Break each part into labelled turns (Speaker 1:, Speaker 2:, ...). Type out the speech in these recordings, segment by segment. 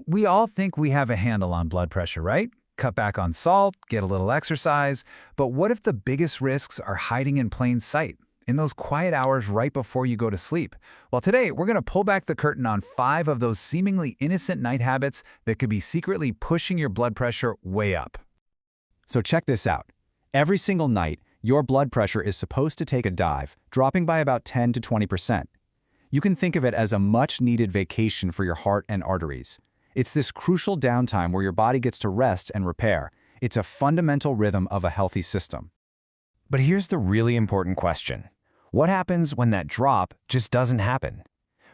Speaker 1: We all think we have a handle on blood pressure, right? Cut back on salt, get a little exercise. But what if the biggest risks are hiding in plain sight, in those quiet hours right before you go to sleep? Well, today we're going to pull back the curtain on 5 of those seemingly innocent night habits that could be secretly pushing your blood pressure way up.
Speaker 2: So check this out. Every single night, your blood pressure is supposed to take a dive, dropping by about 10 to 20%. You can think of it as a much-needed vacation for your heart and arteries. It's this crucial downtime where your body gets to rest and repair. It's a fundamental rhythm of a healthy system.
Speaker 3: But here's the really important question. What happens when that drop just doesn't happen?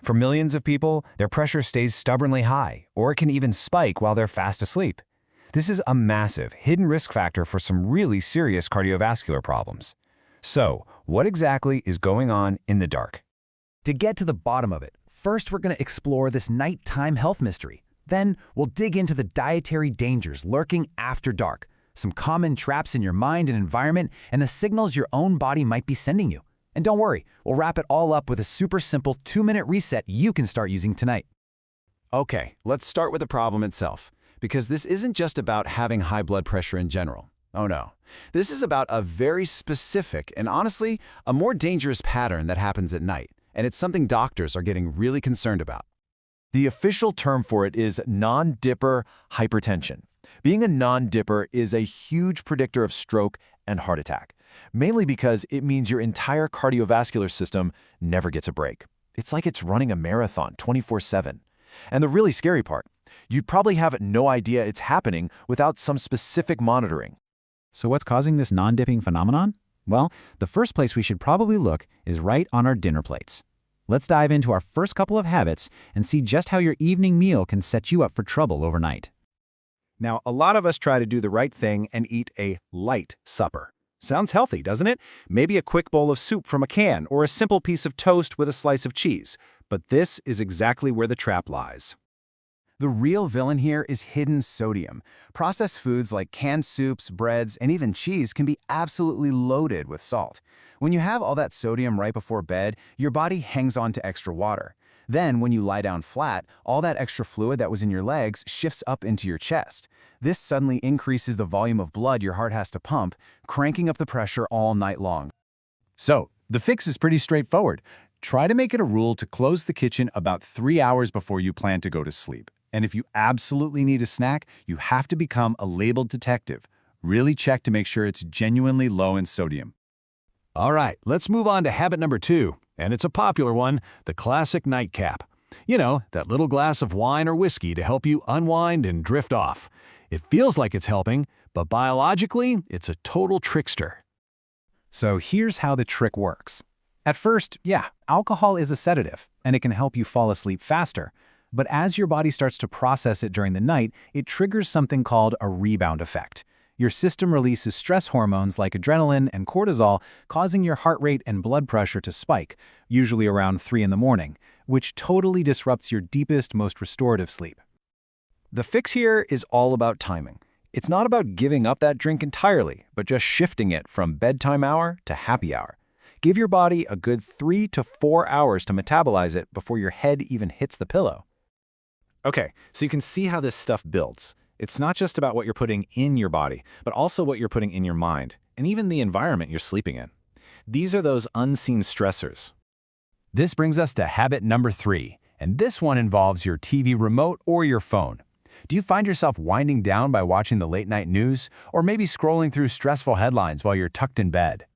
Speaker 3: For millions of people, their pressure stays stubbornly high, or it can even spike while they're fast asleep. This is a massive, hidden risk factor for some really serious cardiovascular problems. So, what exactly is going on in the dark?
Speaker 4: To get to the bottom of it, first we're going to explore this nighttime health mystery. Then we'll dig into the dietary dangers lurking after dark, some common traps in your mind and environment, and the signals your own body might be sending you. And don't worry, we'll wrap it all up with a super simple 2-minute reset you can start using tonight.
Speaker 5: Okay, let's start with the problem itself, because this isn't just about having high blood pressure in general. Oh no. This is about a very specific and honestly, a more dangerous pattern that happens at night, and it's something doctors are getting really concerned about.
Speaker 3: The official term for it is non-dipper hypertension. Being a non-dipper is a huge predictor of stroke and heart attack, mainly because it means your entire cardiovascular system never gets a break. It's like it's running a marathon 24/7. And the really scary part, you'd probably have no idea it's happening without some specific monitoring.
Speaker 2: So what's causing this non-dipping phenomenon? Well, the first place we should probably look is right on our dinner plates. Let's dive into our first couple of habits and see just how your evening meal can set you up for trouble overnight.
Speaker 6: Now, a lot of us try to do the right thing and eat a light supper. Sounds healthy, doesn't it? Maybe a quick bowl of soup from a can or a simple piece of toast with a slice of cheese. But this is exactly where the trap lies.
Speaker 4: The real villain here is hidden sodium. Processed foods like canned soups, breads, and even cheese can be absolutely loaded with salt. When you have all that sodium right before bed, your body hangs on to extra water. Then, when you lie down flat, all that extra fluid that was in your legs shifts up into your chest. This suddenly increases the volume of blood your heart has to pump, cranking up the pressure all night long.
Speaker 6: So, the fix is pretty straightforward. Try to make it a rule to close the kitchen about 3 hours before you plan to go to sleep. And if you absolutely need a snack, you have to become a labeled detective. Really check to make sure it's genuinely low in sodium. All right, let's move on to habit number 2, and it's a popular one, the classic nightcap. You know, that little glass of wine or whiskey to help you unwind and drift off. It feels like it's helping, but biologically, it's a total trickster.
Speaker 4: So here's how the trick works. At first, alcohol is a sedative, and it can help you fall asleep faster. But as your body starts to process it during the night, it triggers something called a rebound effect. Your system releases stress hormones like adrenaline and cortisol, causing your heart rate and blood pressure to spike, usually around 3 in the morning, which totally disrupts your deepest, most restorative sleep.
Speaker 6: The fix here is all about timing. It's not about giving up that drink entirely, but just shifting it from bedtime hour to happy hour. Give your body a good 3 to 4 hours to metabolize it before your head even hits the pillow. Okay, so you can see how this stuff builds. It's not just about what you're putting in your body, but also what you're putting in your mind, and even the environment you're sleeping in. These are those unseen stressors.
Speaker 1: This brings us to habit number 3, and this one involves your TV remote or your phone. Do you find yourself winding down by watching the late-night news, or maybe scrolling through stressful headlines while you're tucked in bed?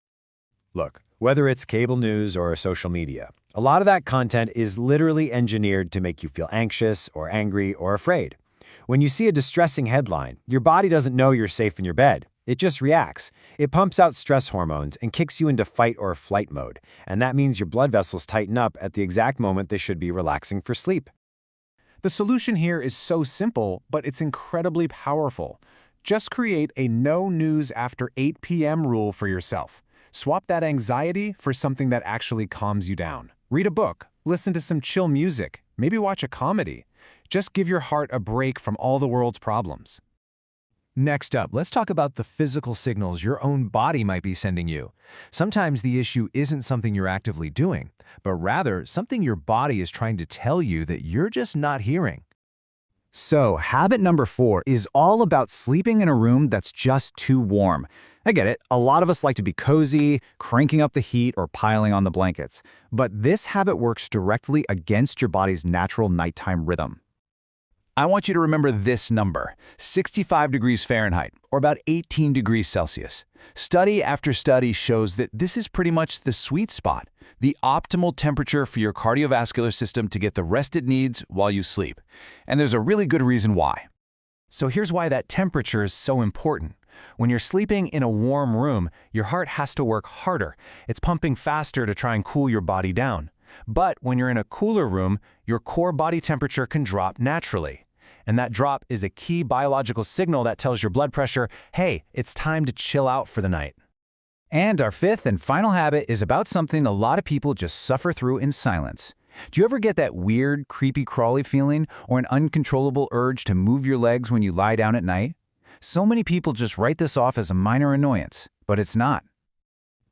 Speaker 3: Look, whether it's cable news or social media, a lot of that content is literally engineered to make you feel anxious or angry or afraid. When you see a distressing headline, your body doesn't know you're safe in your bed. It just reacts. It pumps out stress hormones and kicks you into fight or flight mode, and that means your blood vessels tighten up at the exact moment they should be relaxing for sleep.
Speaker 4: The solution here is so simple, but it's incredibly powerful. Just create a no news after 8 p.m. rule for yourself. Swap that anxiety for something that actually calms you down. Read a book, listen to some chill music, maybe watch a comedy. Just give your heart a break from all the world's problems.
Speaker 1: Next up, let's talk about the physical signals your own body might be sending you. Sometimes the issue isn't something you're actively doing, but rather something your body is trying to tell you that you're just not hearing.
Speaker 2: So, habit number 4 is all about sleeping in a room that's just too warm. I get it, a lot of us like to be cozy, cranking up the heat, or piling on the blankets. But this habit works directly against your body's natural nighttime rhythm.
Speaker 5: I want you to remember this number, 65 degrees Fahrenheit, or about 18 degrees Celsius. Study after study shows that this is pretty much the sweet spot, the optimal temperature for your cardiovascular system to get the rest it needs while you sleep. And there's a really good reason why. So here's why that temperature is so important. When you're sleeping in a warm room, your heart has to work harder. It's pumping faster to try and cool your body down. But when you're in a cooler room, your core body temperature can drop naturally. And that drop is a key biological signal that tells your blood pressure, hey, it's time to chill out for the night.
Speaker 1: And our 5th and final habit is about something a lot of people just suffer through in silence. Do you ever get that weird, creepy, crawly feeling or an uncontrollable urge to move your legs when you lie down at night? So many people just write this off as a minor annoyance, but it's not.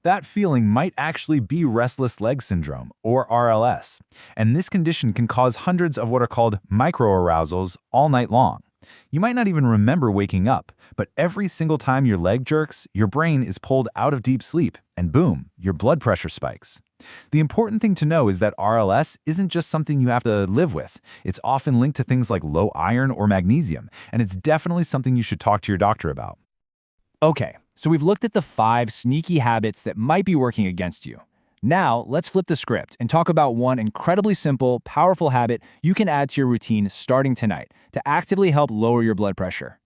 Speaker 6: That feeling might actually be restless leg syndrome, or RLS, and this condition can cause hundreds of what are called microarousals all night long. You might not even remember waking up, but every single time your leg jerks, your brain is pulled out of deep sleep, and boom, your blood pressure spikes. The important thing to know is that RLS isn't just something you have to live with. It's often linked to things like low iron or magnesium, and it's definitely something you should talk to your doctor about. Okay, so we've looked at the 5 sneaky habits that might be working against you. Now, let's flip the script and talk about one incredibly simple, powerful habit you can add to your routine starting tonight to actively help lower your blood pressure.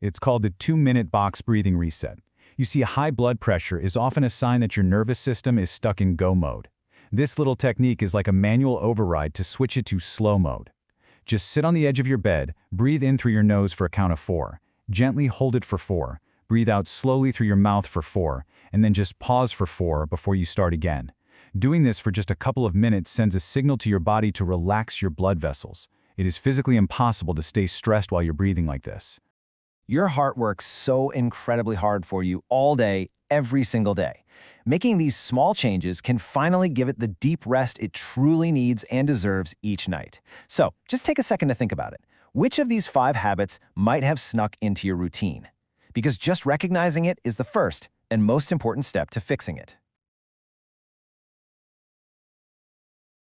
Speaker 1: It's called the 2-minute box breathing reset. You see, high blood pressure is often a sign that your nervous system is stuck in go mode. This little technique is like a manual override to switch it to slow mode. Just sit on the edge of your bed, breathe in through your nose for a count of 4. Gently hold it for 4. Breathe out slowly through your mouth for 4, and then just pause for 4 before you start again. Doing this for just a couple of minutes sends a signal to your body to relax your blood vessels. It is physically impossible to stay stressed while you're breathing like this.
Speaker 3: Your heart works so incredibly hard for you all day, every single day. Making these small changes can finally give it the deep rest it truly needs and deserves each night. So, just take a second to think about it. Which of these 5 habits might have snuck into your routine? Because just recognizing it is the first and most important step to fixing it.